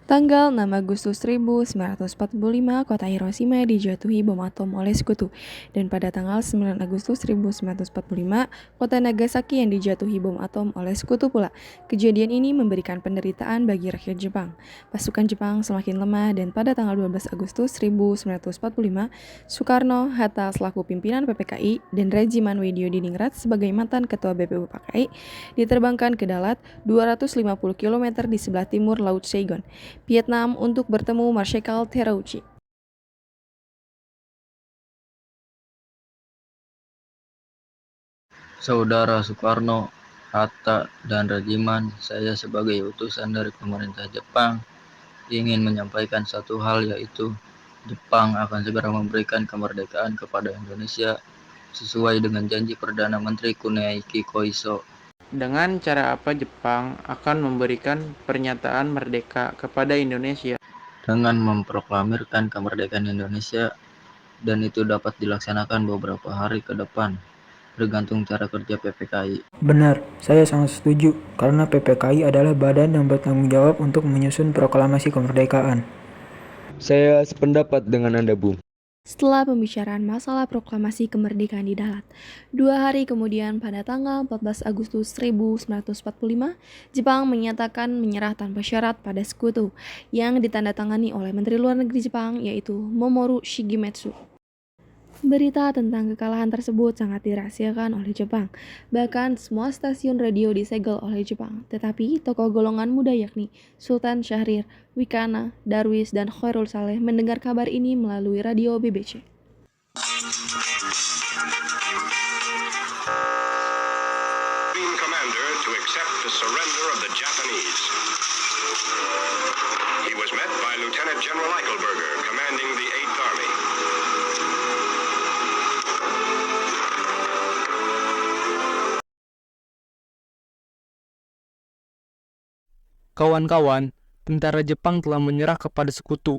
Tanggal 6 Agustus 1945, kota Hiroshima dijatuhi bom atom oleh sekutu. Dan pada tanggal 9 Agustus 1945, kota Nagasaki yang dijatuhi bom atom oleh sekutu pula. Kejadian ini memberikan penderitaan bagi rakyat Jepang. Pasukan Jepang semakin lemah dan pada tanggal 12 Agustus 1945, Soekarno, Hatta selaku pimpinan PPKI dan Regiman Wedio Diningrat sebagai mantan ketua BPUPKI diterbangkan ke Dalat 250 km di sebelah timur Laut Saigon, Vietnam untuk bertemu Marshal Terauchi. Saudara Soekarno, Hatta, dan Regiman, saya sebagai utusan dari pemerintah Jepang ingin menyampaikan satu hal, yaitu Jepang akan segera memberikan kemerdekaan kepada Indonesia sesuai dengan janji Perdana Menteri Kuniaiki Koiso. Dengan cara apa Jepang akan memberikan pernyataan merdeka kepada Indonesia? Dengan memproklamirkan kemerdekaan Indonesia, dan itu dapat dilaksanakan beberapa hari ke depan, tergantung cara kerja PPKI. Benar, saya sangat setuju, karena PPKI adalah badan yang bertanggung jawab untuk menyusun proklamasi kemerdekaan. Saya sependapat dengan Anda, Bung. Setelah pembicaraan masalah proklamasi kemerdekaan di Dalat, 2 hari kemudian pada tanggal 14 Agustus 1945, Jepang menyatakan menyerah tanpa syarat pada sekutu yang ditandatangani oleh Menteri Luar Negeri Jepang, yaitu Mamoru Shigemitsu. Berita tentang kekalahan tersebut sangat dirahasiakan oleh Jepang. Bahkan semua stasiun radio disegel oleh Jepang. Tetapi tokoh golongan muda yakni Sultan Syahrir, Wikana, Darwis, dan Khairul Saleh mendengar kabar ini melalui radio BBC. Commander to accept the surrender of the Japanese. He was met by Lieutenant General Eichelberger, commanding the 8th Army. Kawan-kawan, tentara Jepang telah menyerah kepada sekutu.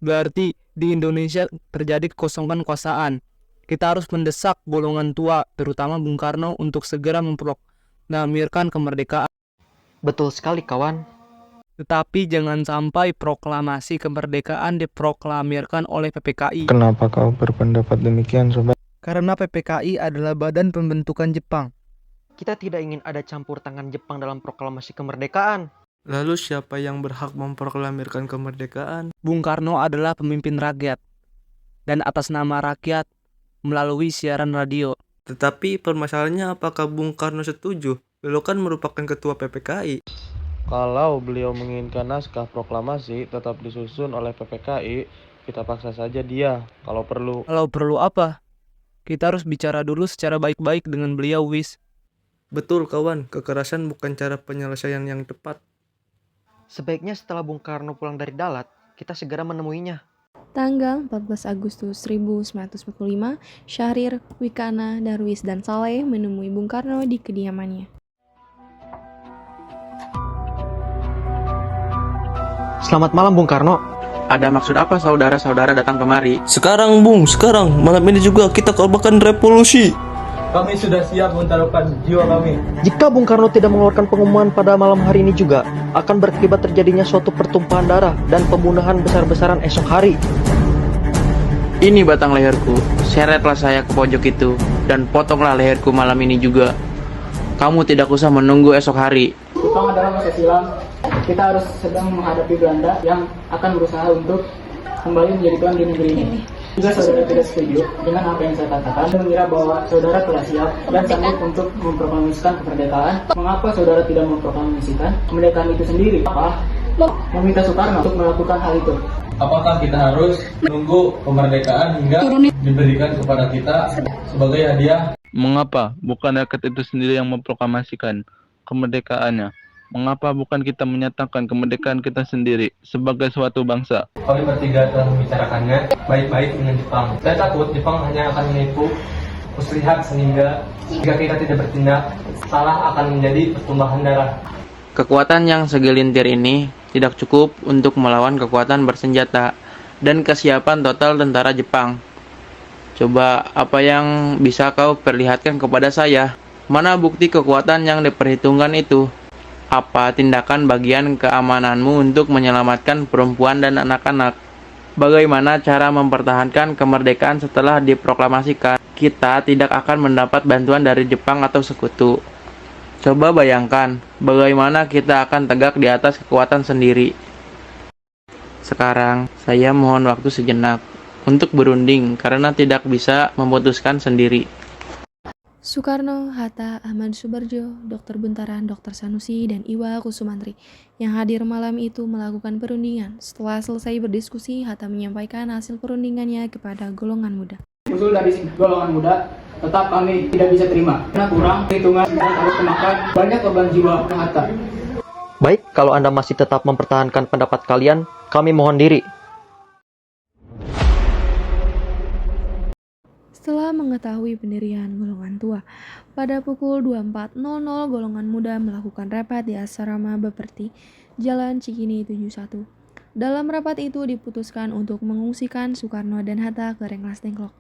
Berarti di Indonesia terjadi kekosongan kekuasaan. Kita harus mendesak golongan tua, terutama Bung Karno, untuk segera memproklamirkan kemerdekaan. Betul sekali, kawan. Tetapi jangan sampai proklamasi kemerdekaan diproklamirkan oleh PPKI. Kenapa kau berpendapat demikian, Sobat? Karena PPKI adalah badan pembentukan Jepang. Kita tidak ingin ada campur tangan Jepang dalam proklamasi kemerdekaan. Lalu siapa yang berhak memproklamirkan kemerdekaan? Bung Karno adalah pemimpin rakyat, dan atas nama rakyat melalui siaran radio. Tetapi permasalahannya, apakah Bung Karno setuju? Beliau kan merupakan ketua PPKI. Kalau beliau menginginkan naskah proklamasi tetap disusun oleh PPKI, kita paksa saja dia kalau perlu. Kalau perlu apa? Kita harus bicara dulu secara baik-baik dengan beliau, Wis. Betul, kawan. Kekerasan bukan cara penyelesaian yang tepat. Sebaiknya setelah Bung Karno pulang dari Dalat, kita segera menemuinya. Tanggal 14 Agustus 1945, Syahrir, Wikana, Darwis, dan Saleh menemui Bung Karno di kediamannya. Selamat malam, Bung Karno. Ada maksud apa saudara-saudara datang kemari? Sekarang, Bung, sekarang. Malam ini juga kita korbankan revolusi. Kami sudah siap menaruhkan jiwa kami. Jika Bung Karno tidak mengeluarkan pengumuman pada malam hari ini juga, akan berakibat terjadinya suatu pertumpahan darah dan pembunuhan besar-besaran esok hari. Ini batang leherku. Seretlah saya ke pojok itu dan potonglah leherku malam ini juga. Kamu tidak usah menunggu esok hari. Jepang adalah masa silam. Kita harus sedang menghadapi Belanda yang akan berusaha untuk kembali menjadi tuan di negeri ini. Jika saudara tidak setuju dengan apa yang saya katakan, saya mengira bahwa saudara telah siap dan sanggup untuk memproklamasikan kemerdekaan. Mengapa saudara tidak memproklamasikan kemerdekaan itu sendiri? Apa? Meminta Soekarno untuk melakukan hal itu. Apakah kita harus menunggu kemerdekaan hingga diberikan kepada kita sebagai hadiah? Mengapa bukan rakyat itu sendiri yang memproklamasikan kemerdekaannya? Mengapa bukan kita menyatakan kemerdekaan kita sendiri sebagai suatu bangsa? Kami bertiga telah membicarakannya baik-baik dengan Jepang. Saya takut Jepang hanya akan menipu muslihat sehingga jika kita tidak bertindak, salah akan menjadi pertumbuhan darah. Kekuatan yang segelintir ini tidak cukup untuk melawan kekuatan bersenjata dan kesiapan total tentara Jepang. Coba apa yang bisa kau perlihatkan kepada saya? Mana bukti kekuatan yang diperhitungkan itu? Apa tindakan bagian keamananmu untuk menyelamatkan perempuan dan anak-anak? Bagaimana cara mempertahankan kemerdekaan setelah diproklamasikan? Kita tidak akan mendapat bantuan dari Jepang atau sekutu. Coba bayangkan, bagaimana kita akan tegak di atas kekuatan sendiri. Sekarang, saya mohon waktu sejenak untuk berunding karena tidak bisa memutuskan sendiri. Soekarno, Hatta, Ahmad Subarjo, Dr. Buntaran, Dr. Sanusi, dan Iwa Kusumantri yang hadir malam itu melakukan perundingan. Setelah selesai berdiskusi, Hatta menyampaikan hasil perundingannya kepada golongan muda. Usul dari golongan muda tetap kami tidak bisa terima karena kurang hitungan dan harus memakan banyak korban jiwa Hatta. Baik, kalau Anda masih tetap mempertahankan pendapat kalian, kami mohon diri. Setelah mengetahui pendirian golongan tua, pada pukul 24.00 golongan muda melakukan rapat di Asrama Baperti, Jalan Cikini 71. Dalam rapat itu diputuskan untuk mengungsikan Soekarno dan Hatta ke Rengas Dengklok.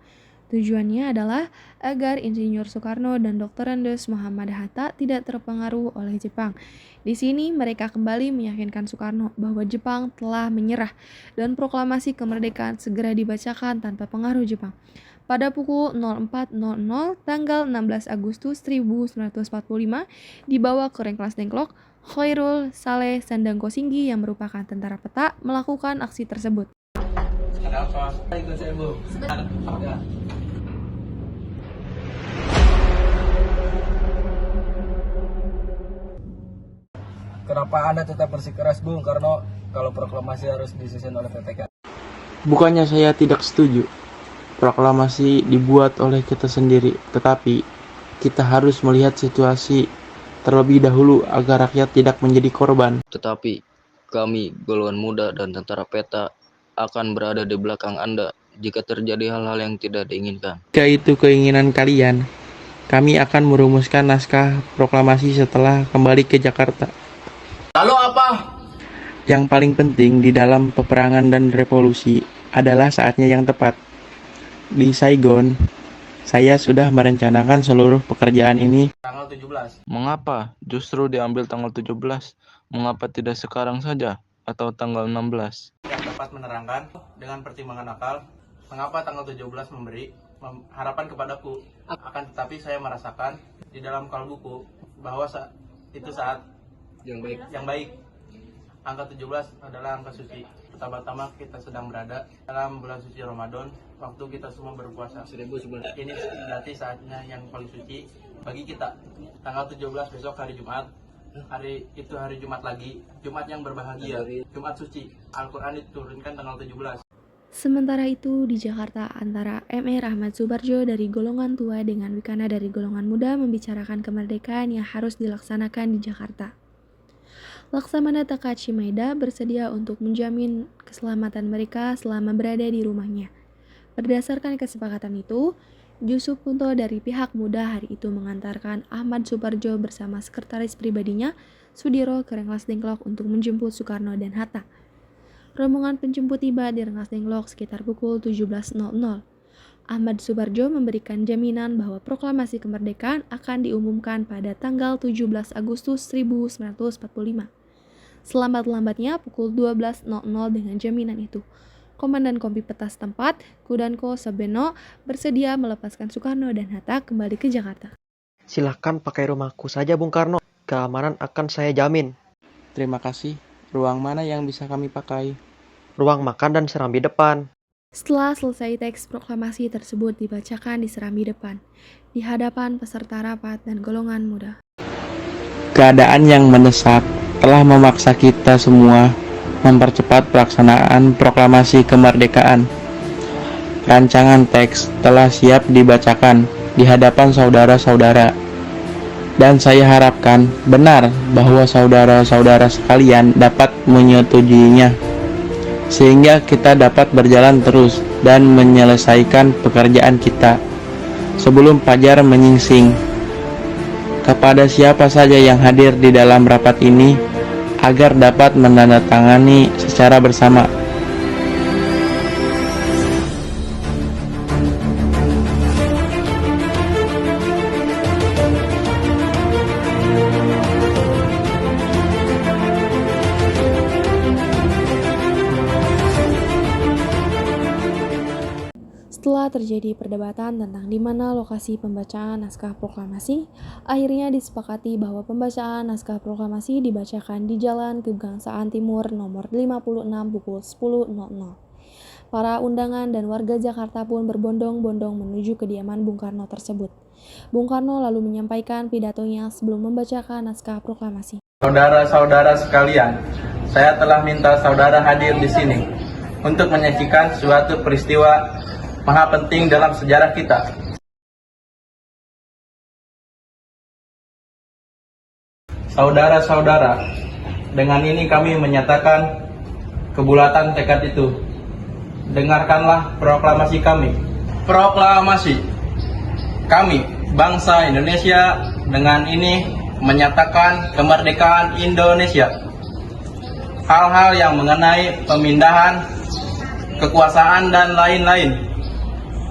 Tujuannya adalah agar Insinyur Soekarno dan Dr. Andes Muhammad Hatta tidak terpengaruh oleh Jepang. Di sini mereka kembali meyakinkan Soekarno bahwa Jepang telah menyerah dan proklamasi kemerdekaan segera dibacakan tanpa pengaruh Jepang. Pada pukul 04.00 tanggal 16 Agustus 1945 dibawa ke Rengas Dengklok, Khairul Saleh Sandangko Singgi yang merupakan tentara peta melakukan aksi tersebut. Kenapa Anda tetap bersikeras, Bung Karno, kalau proklamasi harus disusun oleh PPK? Bukannya saya tidak setuju. Proklamasi dibuat oleh kita sendiri, tetapi kita harus melihat situasi terlebih dahulu agar rakyat tidak menjadi korban. Tetapi kami, golongan muda dan tentara peta, akan berada di belakang Anda jika terjadi hal-hal yang tidak diinginkan. Jika itu keinginan kalian, kami akan merumuskan naskah proklamasi setelah kembali ke Jakarta. Lalu apa? Yang paling penting di dalam peperangan dan revolusi adalah saatnya yang tepat. Di Saigon, saya sudah merencanakan seluruh pekerjaan ini. Tanggal 17. Mengapa justru diambil tanggal 17? Mengapa tidak sekarang saja atau tanggal 16? Yang dapat menerangkan dengan pertimbangan akal, mengapa tanggal 17 memberi harapan kepadaku. Akan tetapi saya merasakan di dalam kalbuku bahwa itu saat yang baik. Angka 17 adalah angka suci. Pertama-tama kita sedang berada dalam bulan suci Ramadan, waktu kita semua berpuasa. Ini berarti saatnya yang paling suci bagi kita. Tanggal 17 besok hari Jumat. Hari Jumat lagi, Jumat yang berbahagia, Jumat suci. Al-Quran diturunkan tanggal 17. Sementara itu di Jakarta, antara Mr. Ahmad Subarjo dari golongan tua dengan Wikana dari golongan muda membicarakan kemerdekaan yang harus dilaksanakan di Jakarta. Laksamana Takashi Maeda bersedia untuk menjamin keselamatan mereka selama berada di rumahnya. Berdasarkan kesepakatan itu, Yusuf Kunto dari pihak muda hari itu mengantarkan Ahmad Subarjo bersama sekretaris pribadinya, Sudiro, ke Rengas Dengklok untuk menjemput Soekarno dan Hatta. Rombongan penjemput tiba di Rengas Dengklok sekitar pukul 17.00. Ahmad Subarjo memberikan jaminan bahwa proklamasi kemerdekaan akan diumumkan pada tanggal 17 Agustus 1945. Selambat-lambatnya pukul 12.00 dengan jaminan itu, Komandan Kompi Peta setempat, Kudanko Sabeno, bersedia melepaskan Soekarno dan Hatta kembali ke Jakarta. Silahkan pakai rumahku saja, Bung Karno. Keamanan akan saya jamin. Terima kasih. Ruang mana yang bisa kami pakai? Ruang makan dan serambi depan. Setelah selesai teks proklamasi tersebut dibacakan di serambi depan, di hadapan peserta rapat dan golongan muda. Keadaan yang mendesak telah memaksa kita semua mempercepat pelaksanaan proklamasi kemerdekaan. Rancangan teks telah siap dibacakan di hadapan saudara-saudara. Dan saya harapkan benar bahwa saudara-saudara sekalian dapat menyetujuinya, sehingga kita dapat berjalan terus dan menyelesaikan pekerjaan kita sebelum fajar menyingsing. Kepada siapa saja yang hadir di dalam rapat ini, agar dapat menandatangani secara bersama. Setelah terjadi perdebatan tentang di mana lokasi pembacaan naskah proklamasi, akhirnya disepakati bahwa pembacaan naskah proklamasi dibacakan di Jalan Kebangsaan Timur nomor 56 pukul 10.00. Para undangan dan warga Jakarta pun berbondong-bondong menuju kediaman Bung Karno tersebut. Bung Karno lalu menyampaikan pidatonya sebelum membacakan naskah proklamasi. Saudara-saudara sekalian, saya telah minta saudara hadir di sini untuk menyaksikan suatu peristiwa maha penting dalam sejarah kita. Saudara-saudara, dengan ini kami menyatakan kebulatan tekad itu. Dengarkanlah proklamasi kami. Proklamasi. Kami, bangsa Indonesia, dengan ini menyatakan kemerdekaan Indonesia. Hal-hal yang mengenai pemindahan kekuasaan dan lain-lain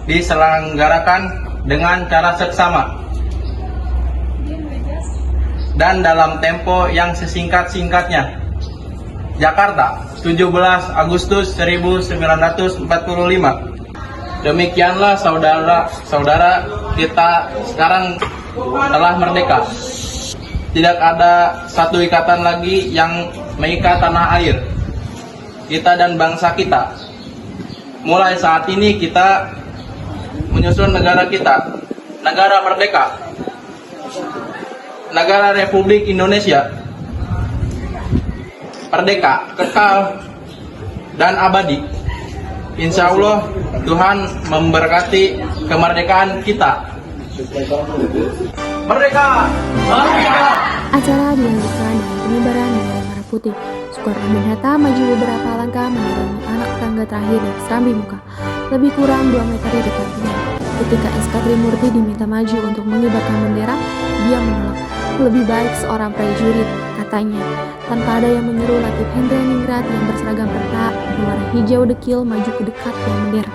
diselenggarakan dengan cara seksama dan dalam tempo yang sesingkat-singkatnya. Jakarta, 17 Agustus 1945. Demikianlah saudara-saudara, kita sekarang telah merdeka. Tidak ada satu ikatan lagi yang mengikat tanah air kita dan bangsa kita. Mulai saat ini kita menyusun negara kita, negara merdeka, negara Republik Indonesia, merdeka, kekal, dan abadi. Insya Allah Tuhan memberkati kemerdekaan kita. Merdeka! Merdeka! Acara dilanjutkan dengan pengibaran bendera merah putih. Soekarno-Hatta maju beberapa langkah mengiringi anak tangga terakhir dari Serambi Muka, lebih kurang 2 meter di depannya. Ketika SK Trimurti diminta maju untuk mengibarkan bendera, dia menolak. Lebih baik seorang prajurit, katanya. Tanpa ada yang menyeru, Latif Hendrianingrat yang berseragam peta berwarna hijau dekil maju ke dekat tiang bendera.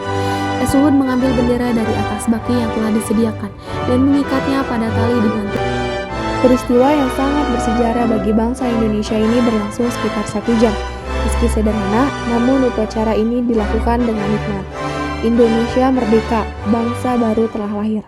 Suhud mengambil bendera dari atas baki yang telah disediakan dan mengikatnya pada tali dengan peristiwa yang sangat bersejarah bagi bangsa Indonesia ini berlangsung sekitar 1 jam. Meski sederhana, namun upacara ini dilakukan dengan hikmat. Indonesia merdeka, bangsa baru telah lahir.